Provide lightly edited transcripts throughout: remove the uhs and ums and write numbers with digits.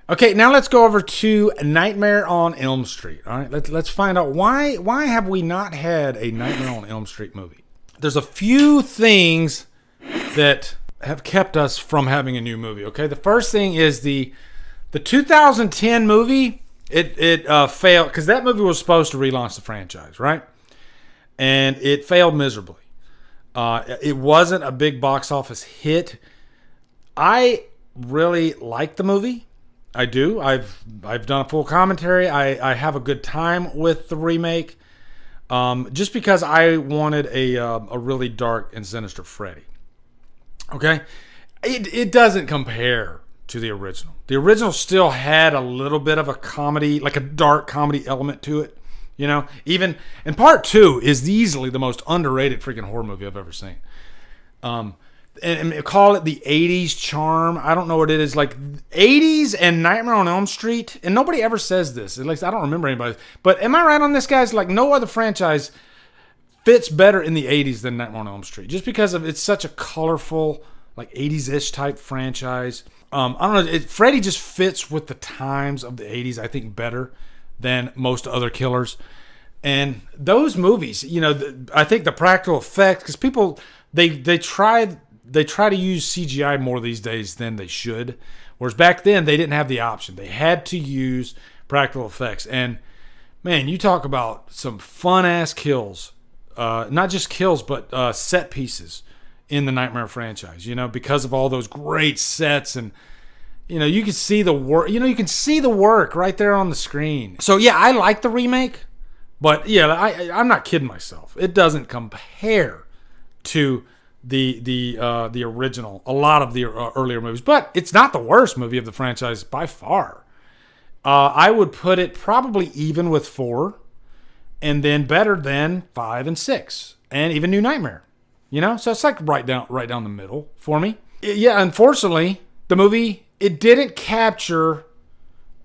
Okay, now let's go over to Nightmare on Elm Street. All right, let's find out why have we not had a Nightmare on Elm Street movie? There's a few things that have kept us from having a new movie. Okay, the first thing is the 2010 movie. It failed because that movie was supposed to relaunch the franchise, right? And it failed miserably. It wasn't a big box office hit. I really like the movie. I do. I've done a full commentary. I have a good time with the remake, just because I wanted a really dark and sinister Freddy. Okay, it doesn't compare to the original. The original still had a little bit of a comedy, like a dark comedy element to it. You know, even and part 2 is easily the most underrated freaking horror movie I've ever seen. And call it the 80s charm. I don't know what it is. Like 80s and Nightmare on Elm Street. And nobody ever says this. At least I don't remember anybody. But am I right on this, guys? Like no other franchise fits better in the 80s than Nightmare on Elm Street. Just because of it's such a colorful, like 80s-ish type franchise. I don't know. Freddy just fits with the times of the 80s, I think, better than most other killers. And those movies, you know, I think the practical effects, because people, they try to use CGI more these days than they should. Whereas back then, they didn't have the option. They had to use practical effects. And, man, you talk about some fun-ass kills. Not just kills, but set pieces in the Nightmare franchise, you know, because of all those great sets. And, you know, you can see the work. You know, you can see the work right there on the screen. So, yeah, I like the remake. But, yeah, I'm not kidding myself. It doesn't compare to the original, a lot of the earlier movies, but it's not the worst movie of the franchise by far. I would put it probably even with 4, and then better than 5 and 6, and even New Nightmare. You know, so it's like right down the middle for me. Yeah, unfortunately, the movie it didn't capture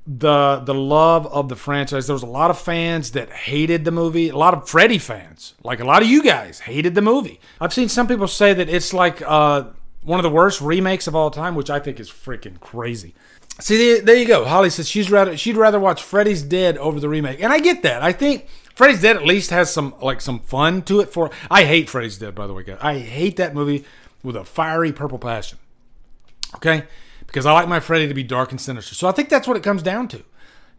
the love of the franchise. There was a lot of fans that hated the movie. A lot of Freddy fans, like a lot of you guys, hated the movie. I've seen some people say that it's like one of the worst remakes of all time, which I think is freaking crazy. See, there you go. Holly says she'd rather watch Freddy's Dead over the remake, and I get that. I think Freddy's Dead at least has some fun to it. I hate Freddy's Dead, by the way, guys. I hate that movie with a fiery purple passion. Okay. Because I like my Freddy to be dark and sinister. So I think that's what it comes down to.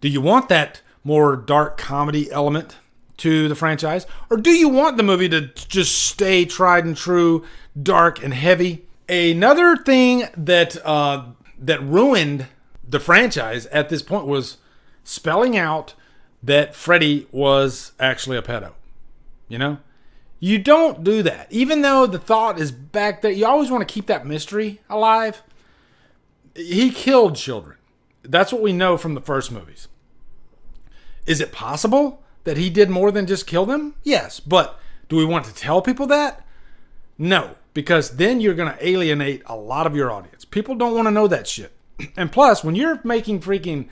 Do you want that more dark comedy element to the franchise? Or do you want the movie to just stay tried and true, dark and heavy? Another thing that ruined the franchise at this point was spelling out that Freddy was actually a pedo. You know? You don't do that. Even though the thought is back there, you always want to keep that mystery alive. He killed children. That's what we know from the first movies. Is it possible that he did more than just kill them? Yes. But do we want to tell people that? No. Because then you're going to alienate a lot of your audience. People don't want to know that shit. And plus, when you're making freaking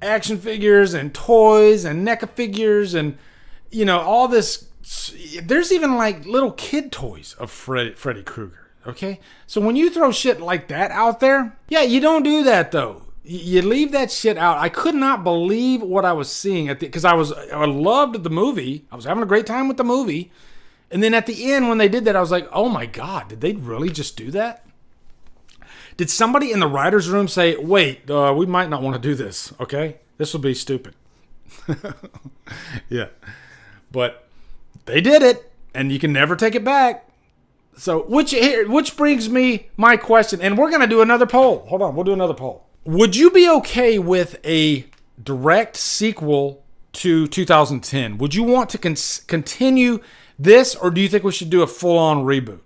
action figures and toys and NECA figures and, you know, all this. There's even like little kid toys of Freddy Krueger. Okay, so when you throw shit like that out there, yeah, you don't do that though. You leave that shit out. I could not believe what I was seeing because I loved the movie. I was having a great time with the movie, and then at the end when they did that, I was like, oh my god, did they really just do that? Did somebody in the writers' room say, wait, we might not want to do this? Okay, this will be stupid. Yeah, but they did it, and you can never take it back. So, which brings me my question, and we're going to do another poll. Hold on, we'll do another poll. Would you be okay with a direct sequel to 2010? Would you want to continue this, or do you think we should do a full-on reboot?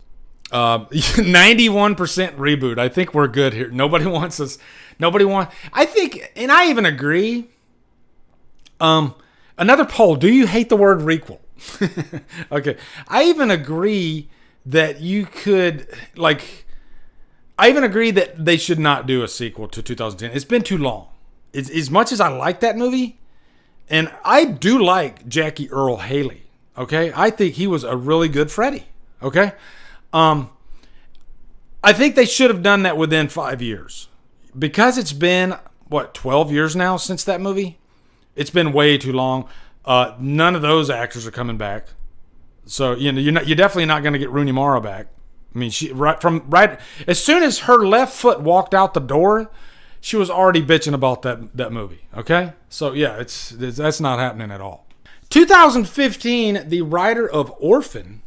91% reboot. I think we're good here. Nobody wants us. I think, and I even agree. Another poll. Do you hate the word requel? Okay. I even agree that you could, I even agree that they should not do a sequel to 2010. It's been too long. As much as I like that movie, and I do like Jackie Earle Haley, okay? I think he was a really good Freddy, okay? I think they should have done that within 5 years. Because it's been, 12 years now since that movie. It's been way too long. None of those actors are coming back. So, you're definitely not going to get Rooney Mara back. I mean, right as soon as her left foot walked out the door, she was already bitching about that movie. Okay? So, yeah, that's not happening at all. 2015, the writer of Orphan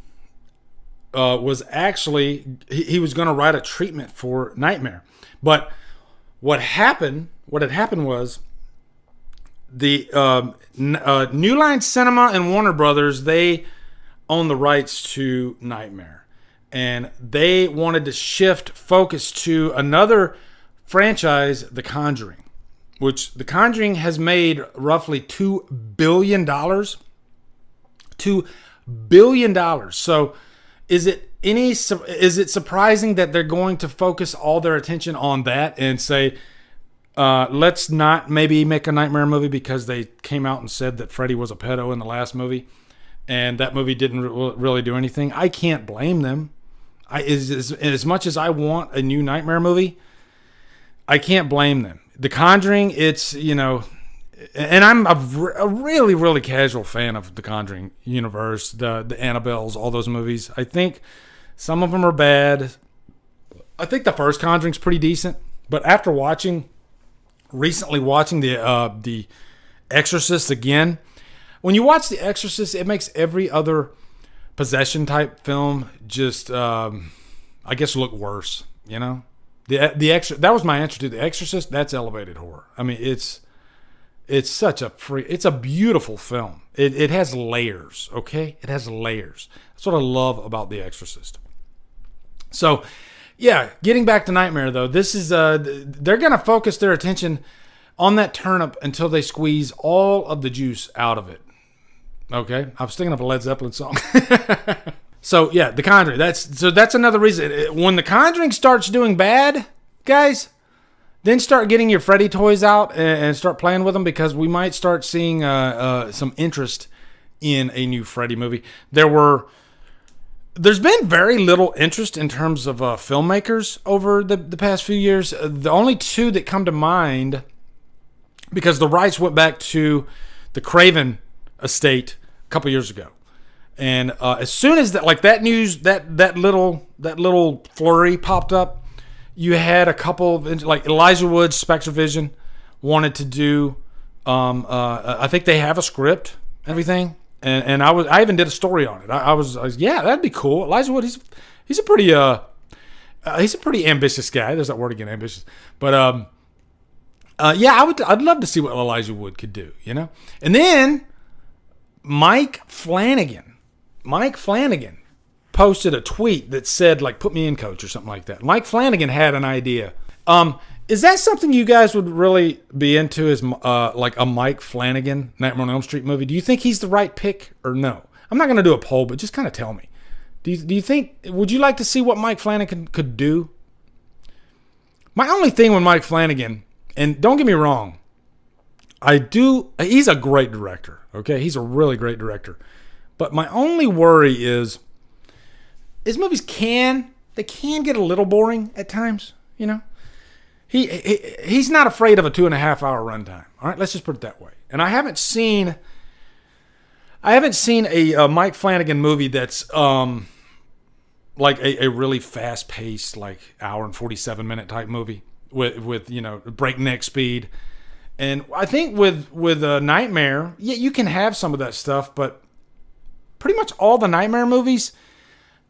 was actually, he was going to write a treatment for Nightmare. But what had happened was the New Line Cinema and Warner Brothers, they own the rights to Nightmare. And they wanted to shift focus to another franchise, The Conjuring, which The Conjuring has made roughly $2 billion. $2 billion. So is it surprising that they're going to focus all their attention on that and say, let's not maybe make a Nightmare movie because they came out and said that Freddy was a pedo in the last movie, and that movie didn't really do anything? I can't blame them. As much as I want a new Nightmare movie, I can't blame them. The Conjuring, it's, and I'm a really, really casual fan of the Conjuring universe, the Annabelles, all those movies. I think some of them are bad. I think the first Conjuring's pretty decent, but after recently watching the Exorcist again, when you watch The Exorcist, it makes every other possession type film just, I guess, look worse. That was my answer to The Exorcist. That's elevated horror. I mean, it's such it's a beautiful film. It has layers, okay? It has layers. That's what I love about The Exorcist. So, yeah, getting back to Nightmare, though, this is, they're going to focus their attention on that turnip until they squeeze all of the juice out of it. Okay? I was thinking of a Led Zeppelin song. So, yeah, The Conjuring. That's another reason. When The Conjuring starts doing bad, guys, then start getting your Freddy toys out and start playing with them, because we might start seeing some interest in a new Freddy movie. There's been very little interest in terms of filmmakers over the past few years. The only two that come to mind, because the rights went back to the Craven estate a couple years ago. And as soon as that news, that little flurry popped up, you had a couple of, like Elijah Wood's Spectrovision wanted to do. I think they have a script, everything, and I even did a story on it. I was yeah, that'd be cool. Elijah Wood, he's a pretty ambitious guy. There's that word again, ambitious. But yeah, I'd love to see what Elijah Wood could do, And then Mike Flanagan posted a tweet that said, like, put me in, coach, or something like that. Mike Flanagan had an idea. Is that something you guys would really be into, is like a Mike Flanagan Nightmare on Elm Street movie? Do you think he's the right pick or no? I'm not going to do a poll, but just kind of tell me. Do you think, would you like to see what Mike Flanagan could do? My only thing with Mike Flanagan, and don't get me wrong, he's a great director, okay? He's a really great director. But my only worry is his movies can get a little boring at times, He's not afraid of a 2.5 hour runtime. All right, let's just put it that way. And I haven't seen a Mike Flanagan movie that's like a really fast paced, like hour and 47-minute type movie with breakneck speed. And I think with Nightmare, yeah, you can have some of that stuff, but pretty much all the Nightmare movies,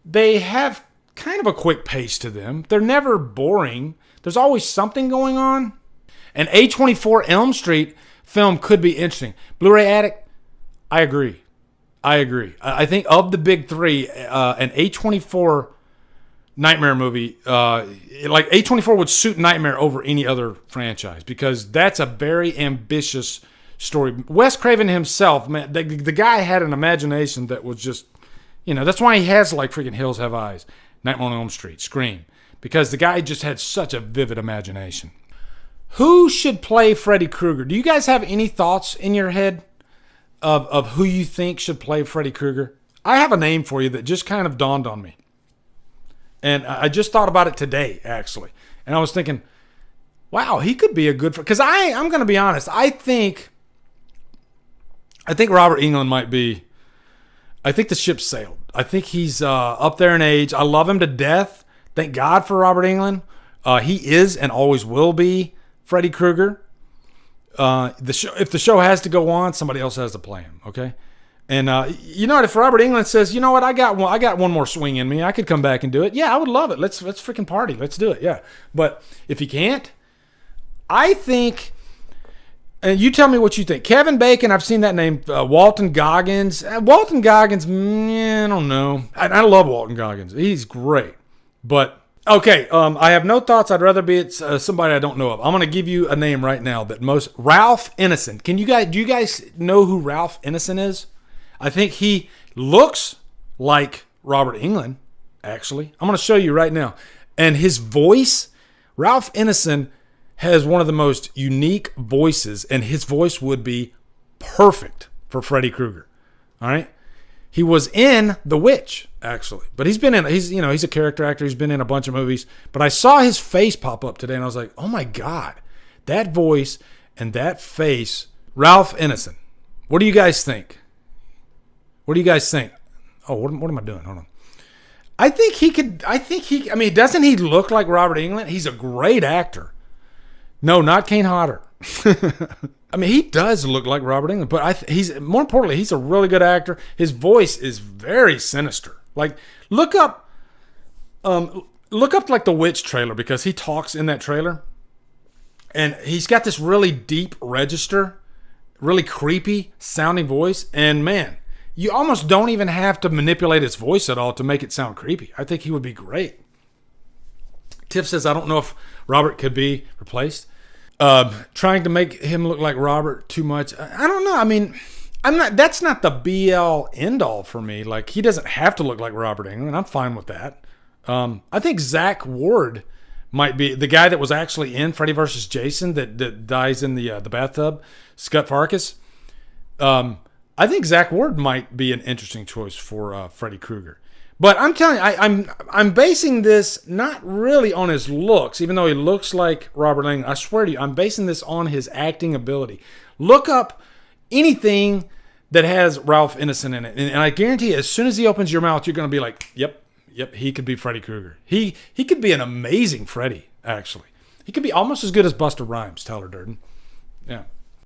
they have kind of a quick pace to them. They're never boring. There's always something going on. An A24 Elm Street film could be interesting. Blu-ray Addict, I agree. I think of the big three, an A24 Nightmare movie, like A24 would suit Nightmare over any other franchise, because that's a very ambitious story. Wes Craven himself, man, the guy had an imagination that was just, that's why he has like freaking Hills Have Eyes, Nightmare on Elm Street, Scream, because the guy just had such a vivid imagination. Who should play Freddy Krueger? Do you guys have any thoughts in your head of who you think should play Freddy Krueger? I have a name for you that just kind of dawned on me. And I just thought about it today, actually. And I was thinking, Wow, he could be a good... Because I'm going to be honest. I think Robert Englund might be... I think the ship sailed. I think he's up there in age. I love him to death. Thank God for Robert Englund. He is and always will be Freddy Krueger. If the show has to go on, somebody else has to play him, okay? And you know what? If Robert Englund says, you know what, I got one more swing in me, I could come back and do it. Yeah, I would love it. Let's freaking party. Let's do it. Yeah. But if he can't, I think, and you tell me what you think. Kevin Bacon, I've seen that name. Walton Goggins. Walton Goggins, I don't know. I love Walton Goggins. He's great. But, okay, I have no thoughts. I'd rather be somebody I don't know of. I'm going to give you a name right now that Ralph Ineson. Do you guys know who Ralph Ineson is? I think he looks like Robert Englund, actually. I'm going to show you right now. And his voice, Ralph Ineson has one of the most unique voices, and his voice would be perfect for Freddy Krueger. All right? He was in The Witch, actually. But he's a character actor. He's been in a bunch of movies. But I saw his face pop up today, and I was like, oh my God. That voice and that face, Ralph Ineson. What do you guys think? What do you guys think? Oh, what am I doing? Hold on. Doesn't he look like Robert Englund? He's a great actor. No, not Kane Hodder. I mean, he does look like Robert Englund, but more importantly, he's a really good actor. His voice is very sinister. Like, look up like the Witch trailer, because he talks in that trailer, and he's got this really deep register, really creepy sounding voice, and man, you almost don't even have to manipulate his voice at all to make it sound creepy. I think he would be great. Tiff says, I don't know if Robert could be replaced. Trying to make him look like Robert too much. I don't know. I mean, that's not the be-all, end-all for me. Like, he doesn't have to look like Robert Englund. I'm fine with that. I think Zach Ward might be the guy that was actually in Freddy vs. Jason that dies in the bathtub, Scott Farkas. I think Zach Ward might be an interesting choice for Freddy Krueger. But I'm telling you, I'm basing this not really on his looks, even though he looks like Robert Englund. I swear to you, I'm basing this on his acting ability. Look up anything that has Ralph Ineson in it, and I guarantee you, as soon as he opens your mouth, you're going to be like, yep, he could be Freddy Krueger. He could be an amazing Freddy, actually. He could be almost as good as Busta Rhymes, Tyler Durden. Yeah.